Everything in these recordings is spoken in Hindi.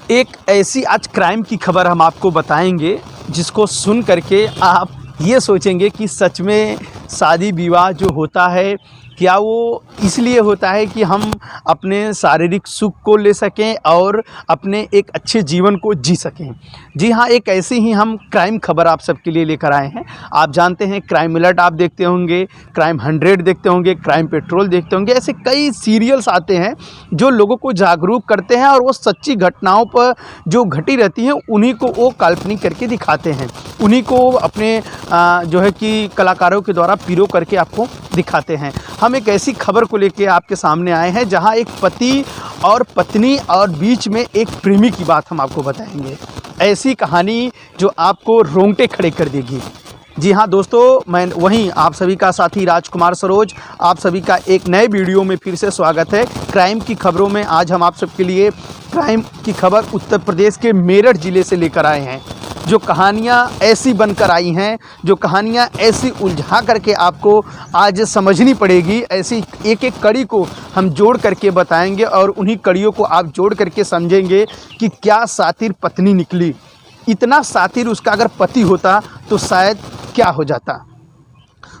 एक ऐसी आज क्राइम की खबर हम आपको बताएंगे जिसको सुन करके आप ये सोचेंगे कि सच में शादी विवाह जो होता है क्या वो इसलिए होता है कि हम अपने शारीरिक सुख को ले सकें और अपने एक अच्छे जीवन को जी सकें। जी हाँ, एक ऐसी ही हम क्राइम खबर आप सबके लिए लेकर आए हैं। आप जानते हैं क्राइम अलर्ट आप देखते होंगे, क्राइम 100 देखते होंगे, क्राइम पेट्रोल देखते होंगे। ऐसे कई सीरियल्स आते हैं जो लोगों को जागरूक करते हैं और वो सच्ची घटनाओं पर जो घटी रहती हैं उन्हीं को वो काल्पनिक करके दिखाते हैं, उन्हीं को अपने जो है कि कलाकारों के द्वारा पीरो करके आपको दिखाते हैं। हम एक ऐसी खबर को लेके आपके सामने आए हैं जहां एक पति और पत्नी और बीच में एक प्रेमी की बात हम आपको बताएंगे। ऐसी कहानी जो आपको रोंगटे खड़े कर देगी। जी हाँ दोस्तों, मैं वहीं आप सभी का साथी राजकुमार सरोज, आप सभी का एक नए वीडियो में फिर से स्वागत है। क्राइम की खबरों में आज हम आप सबके लिए क्राइम की खबर उत्तर प्रदेश के मेरठ ज़िले से लेकर आए हैं। जो कहानियाँ ऐसी बनकर आई हैं, जो कहानियाँ ऐसी उलझा करके आपको आज समझनी पड़ेगी, ऐसी एक एक कड़ी को हम जोड़ करके बताएंगे और उन्हीं कड़ियों को आप जोड़ करके समझेंगे कि क्या शातिर पत्नी निकली। इतना शातिर उसका अगर पति होता तो शायद क्या हो जाता।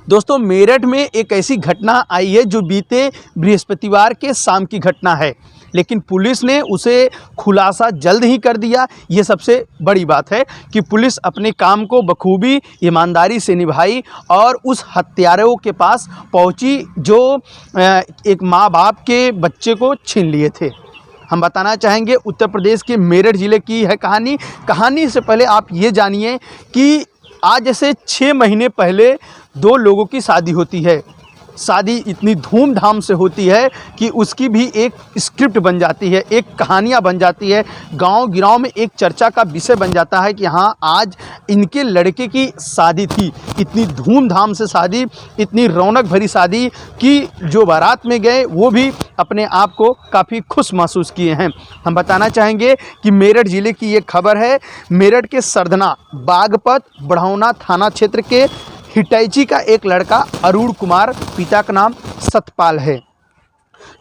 दोस्तों, मेरठ में एक ऐसी घटना आई है जो बीते बृहस्पतिवार के शाम की घटना है, लेकिन पुलिस ने उसे खुलासा जल्द ही कर दिया। ये सबसे बड़ी बात है कि पुलिस अपने काम को बखूबी ईमानदारी से निभाई और उस हत्यारों के पास पहुंची जो एक माँ बाप के बच्चे को छीन लिए थे। हम बताना चाहेंगे उत्तर प्रदेश के मेरठ ज़िले की है कहानी से पहले आप ये जानिए कि आज से 6 महीने पहले 2 लोगों की शादी होती है। शादी इतनी धूमधाम से होती है कि उसकी भी एक स्क्रिप्ट बन जाती है, एक कहानियाँ बन जाती है, गांव गिराव में एक चर्चा का विषय बन जाता है कि हाँ, आज इनके लड़के की शादी थी। इतनी धूमधाम से शादी, इतनी रौनक भरी शादी कि जो बारात में गए वो भी अपने आप को काफ़ी खुश महसूस किए हैं। हम बताना चाहेंगे कि मेरठ ज़िले की ये खबर है। मेरठ के सरधना बागपत बढ़ौना थाना क्षेत्र के हिटैची का एक लड़का अरुण कुमार, पिता का नाम सतपाल है।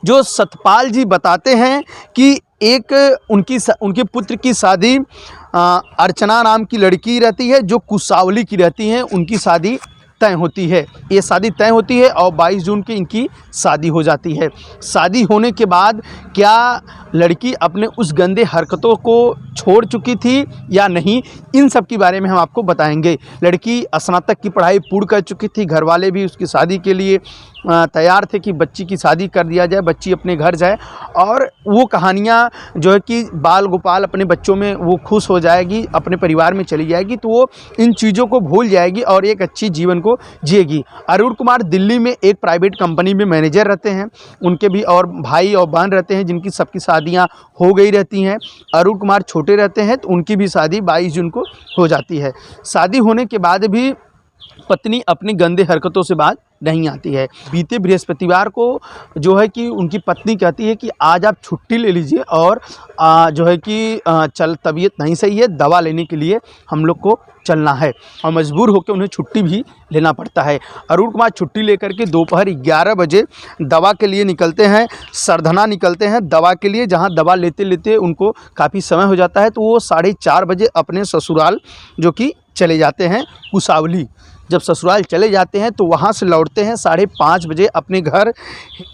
जो सतपाल जी बताते हैं कि एक उनके पुत्र की शादी अर्चना नाम की लड़की रहती है जो कुसावली की रहती हैं, उनकी शादी तय होती है। ये शादी तय होती है और 22 जून की इनकी शादी हो जाती है। शादी होने के बाद क्या लड़की अपने उस गंदे हरकतों को छोड़ चुकी थी या नहीं, इन सब के बारे में हम आपको बताएंगे। लड़की स्नातक की पढ़ाई पूर्ण कर चुकी थी, घर वाले भी उसकी शादी के लिए तैयार थे कि बच्ची की शादी कर दिया जाए, बच्ची अपने घर जाए और वो कहानियाँ जो है कि बाल गोपाल अपने बच्चों में वो खुश हो जाएगी, अपने परिवार में चली जाएगी, तो वो इन चीज़ों को भूल जाएगी और एक अच्छी जीवन को जिएगी। अरुण कुमार दिल्ली में एक प्राइवेट कंपनी में मैनेजर रहते हैं। उनके भी और भाई और बहन रहते हैं जिनकी सबकी शादियां हो गई रहती हैं। अरुण कुमार छोटे रहते हैं तो उनकी भी शादी 22 जून को हो जाती है। शादी होने के बाद भी पत्नी अपनी गंदे हरकतों से बाज नहीं आती है। बीते बृहस्पतिवार को जो है कि उनकी पत्नी कहती है कि आज आप छुट्टी ले लीजिए और जो है कि तबीयत नहीं सही है, दवा लेने के लिए हम लोग को चलना है और मजबूर होकर उन्हें छुट्टी भी लेना पड़ता है। अरुण कुमार छुट्टी लेकर के दोपहर 11 बजे दवा के लिए निकलते हैं, सरधना निकलते हैं दवा के लिए, जहां दवा लेते लेते उनको काफ़ी समय हो जाता है तो वो 4:30 बजे अपने ससुराल जो कि चले जाते हैं कुसावली। जब ससुराल चले जाते हैं तो वहाँ से लौटते हैं 5:30 बजे अपने घर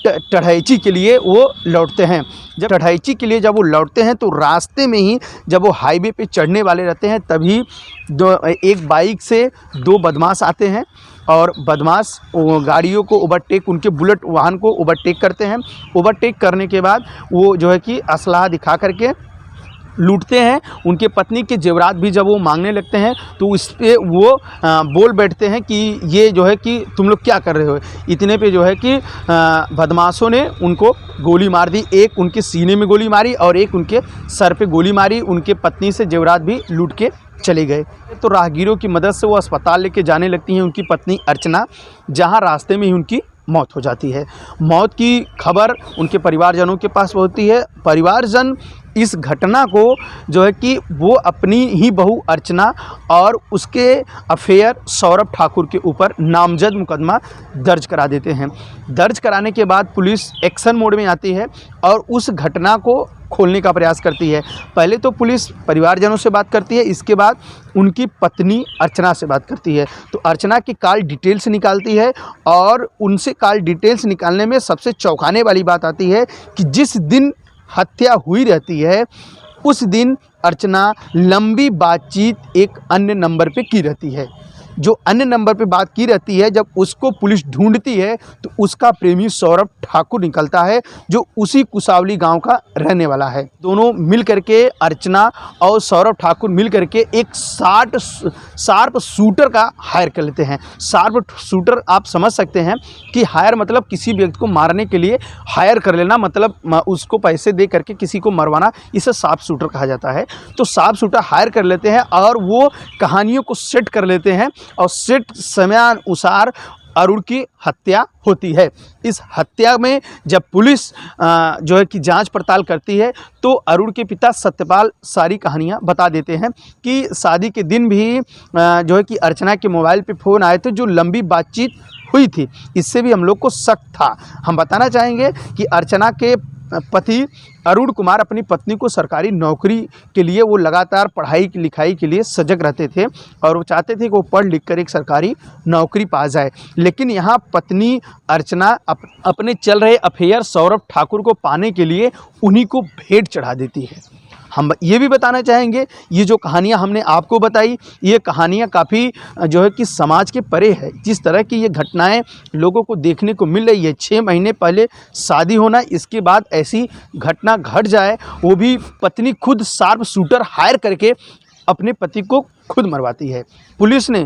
टढ़ैची के लिए वो लौटते हैं। जब टढ़ैची के लिए जब वो लौटते हैं तो रास्ते में ही जब वो हाईवे पे चढ़ने वाले रहते हैं तभी एक बाइक से 2 बदमाश आते हैं और बदमाश गाड़ियों को ओवरटेक, उनके बुलेट वाहन को ओवरटेक करते हैं। ओवरटेक करने के बाद वो जो है कि असलाह दिखा करके लूटते हैं। उनके पत्नी के जेवरात भी जब वो मांगने लगते हैं तो इस पे वो बोल बैठते हैं कि ये जो है कि तुम लोग क्या कर रहे हो। इतने पे जो है कि बदमाशों ने उनको गोली मार दी। एक उनके सीने में गोली मारी और एक उनके सर पे गोली मारी। उनके पत्नी से जेवरात भी लूट के चले गए। तो राहगीरों की मदद से वो अस्पताल लेके जाने लगती हैं उनकी पत्नी अर्चना, जहाँ रास्ते में ही उनकी मौत हो जाती है। मौत की खबर उनके परिवारजनों के पास पहुंचती है। परिवारजन इस घटना को जो है कि वो अपनी ही बहू अर्चना और उसके अफेयर सौरभ ठाकुर के ऊपर नामजद मुकदमा दर्ज करा देते हैं। दर्ज कराने के बाद पुलिस एक्शन मोड में आती है और उस घटना को खोलने का प्रयास करती है। पहले तो पुलिस परिवारजनों से बात करती है, इसके बाद उनकी पत्नी अर्चना से बात करती है। तो अर्चना की कॉल डिटेल्स निकालती है और उनसे कॉल डिटेल्स निकालने में सबसे चौंकाने वाली बात आती है कि जिस दिन हत्या हुई रहती है उस दिन अर्चना लंबी बातचीत एक अन्य नंबर पे की रहती है। जो अन्य नंबर पे बात की रहती है, जब उसको पुलिस ढूंढती है तो उसका प्रेमी सौरभ ठाकुर निकलता है, जो उसी कुसावली गांव का रहने वाला है। दोनों मिल करके, अर्चना और सौरभ ठाकुर मिल करके एक शार्प शूटर का हायर कर लेते हैं। शार्प शूटर आप समझ सकते हैं कि हायर मतलब किसी व्यक्ति को मारने के लिए हायर कर लेना, मतलब उसको पैसे दे करके किसी को मरवाना, इसे शार्प शूटर कहा जाता है। तो शार्प शूटर हायर कर लेते हैं और वो कहानियों को सेट कर लेते हैं और सेट समयानुसार अरुण की हत्या होती है। इस हत्या में जब पुलिस जो है कि जांच पड़ताल करती है तो अरुण के पिता सत्यपाल सारी कहानियां बता देते हैं कि शादी के दिन भी जो है कि अर्चना के मोबाइल पे फ़ोन आए थे, जो लंबी बातचीत हुई थी, इससे भी हम लोग को शक था। हम बताना चाहेंगे कि अर्चना के पति अरुण कुमार अपनी पत्नी को सरकारी नौकरी के लिए वो लगातार पढ़ाई लिखाई के लिए सजग रहते थे और वो चाहते थे कि वो पढ़ लिख कर एक सरकारी नौकरी पा जाए। लेकिन यहाँ पत्नी अर्चना अपने चल रहे अफेयर सौरभ ठाकुर को पाने के लिए उन्हीं को भेंट चढ़ा देती है। हम ये भी बताना चाहेंगे, ये जो कहानियाँ हमने आपको बताई, ये कहानियाँ काफ़ी जो है कि समाज के परे है। जिस तरह की ये घटनाएं लोगों को देखने को मिल रही है, 6 महीने पहले शादी होना, इसके बाद ऐसी घटना घट जाए, वो भी पत्नी खुद शार्प शूटर हायर करके अपने पति को खुद मरवाती है। पुलिस ने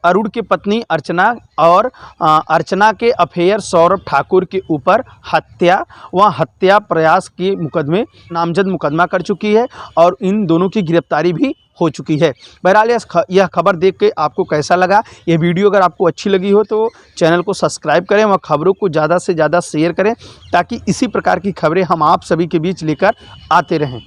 अरुण की पत्नी अर्चना और अर्चना के अफेयर सौरभ ठाकुर के ऊपर हत्या प्रयास के मुकदमे नामजद मुकदमा कर चुकी है और इन दोनों की गिरफ्तारी भी हो चुकी है। बहरहाल यह खबर देख के आपको कैसा लगा? ये वीडियो अगर आपको अच्छी लगी हो तो चैनल को सब्सक्राइब करें और खबरों को ज़्यादा से ज़्यादा शेयर करें, ताकि इसी प्रकार की खबरें हम आप सभी के बीच लेकर आते रहें।